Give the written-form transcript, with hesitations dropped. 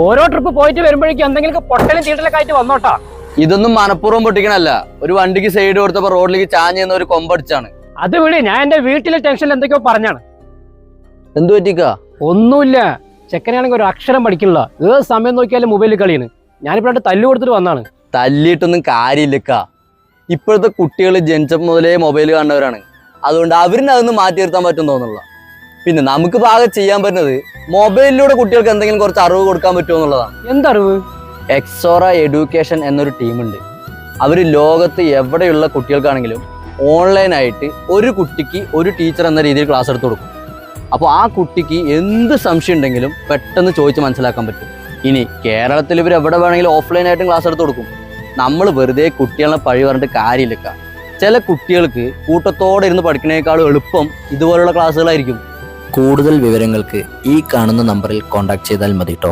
ഓരോ ട്രിപ്പ് പോയിട്ട് വരുമ്പോഴേക്കും എന്തെങ്കിലും പൊട്ടലും തീട്ടലൊക്കെ ആയിട്ട് വന്നോട്ടാ. ഇതൊന്നും മനഃപൂർവ്വം പൊട്ടിക്കണല്ല. ഒരു വണ്ടിക്ക് സൈഡ് കൊടുത്തപ്പോ റോഡിലേക്ക് ചാഞ്ഞ ഒരു കൊമ്പടിച്ചാണ്. അത് വിളി, ഞാൻ എന്റെ വീട്ടിലെ ടെൻഷനിൽ എന്തൊക്കെയോ പറഞ്ഞാണ്. എന്തു പറ്റിക്കാ? ഒന്നുമില്ല, ചെക്കനാണെങ്കിൽ ഒരു അക്ഷരം പഠിക്കണില്ല. ഏത് സമയം നോക്കിയാലും മൊബൈലിൽ കളിയാണ്. ഞാനിപ്പോഴായിട്ട് തല്ലു കൊടുത്തിട്ട് വന്നാണ്. തല്ലിയിട്ടൊന്നും കാര്യമില്ലക്കാ. ഇപ്പോഴത്തെ കുട്ടികൾ ജനിച്ചപ്പോൾ മുതലേ മൊബൈൽ കാണുന്നവരാണ്. അതുകൊണ്ട് അവരിന് അതൊന്നും മാറ്റി നിർത്താൻ പറ്റും തോന്നുന്നില്ല. പിന്നെ നമുക്ക് പാകം ചെയ്യാൻ പറ്റുന്നത് മൊബൈലിലൂടെ കുട്ടികൾക്ക് എന്തെങ്കിലും കുറച്ച് അറിവ് കൊടുക്കാൻ പറ്റുമോ എന്നുള്ളതാണ്. എന്തറിവ്? എക്സോറ എഡ്യൂക്കേഷൻ എന്നൊരു ടീമുണ്ട്. അവർ ലോകത്ത് എവിടെയുള്ള കുട്ടികൾക്കാണെങ്കിലും ഓൺലൈനായിട്ട് ഒരു കുട്ടിക്ക് ഒരു ടീച്ചർ എന്ന രീതിയിൽ ക്ലാസ് എടുത്ത് കൊടുക്കും. അപ്പോൾ ആ കുട്ടിക്ക് എന്ത് സംശയം ഉണ്ടെങ്കിലും പെട്ടെന്ന് ചോദിച്ച് മനസ്സിലാക്കാൻ പറ്റും. ഇനി കേരളത്തിൽ ഇവർ എവിടെ വേണമെങ്കിലും ഓഫ്ലൈനായിട്ടും ക്ലാസ് എടുത്ത് കൊടുക്കും. നമ്മൾ വെറുതെ കുട്ടികളെ പഴി പറഞ്ഞിട്ട് കാര്യമില്ല. ചില കുട്ടികൾക്ക് കൂട്ടത്തോടെ ഇരുന്ന് പഠിക്കുന്നതിനേക്കാളും എളുപ്പം ഇതുപോലുള്ള ക്ലാസ്സുകളായിരിക്കും. കൂടുതൽ വിവരങ്ങൾക്ക് ഈ കാണുന്ന നമ്പറിൽ കോൺടാക്ട് ചെയ്താൽ മതി കേട്ടോ.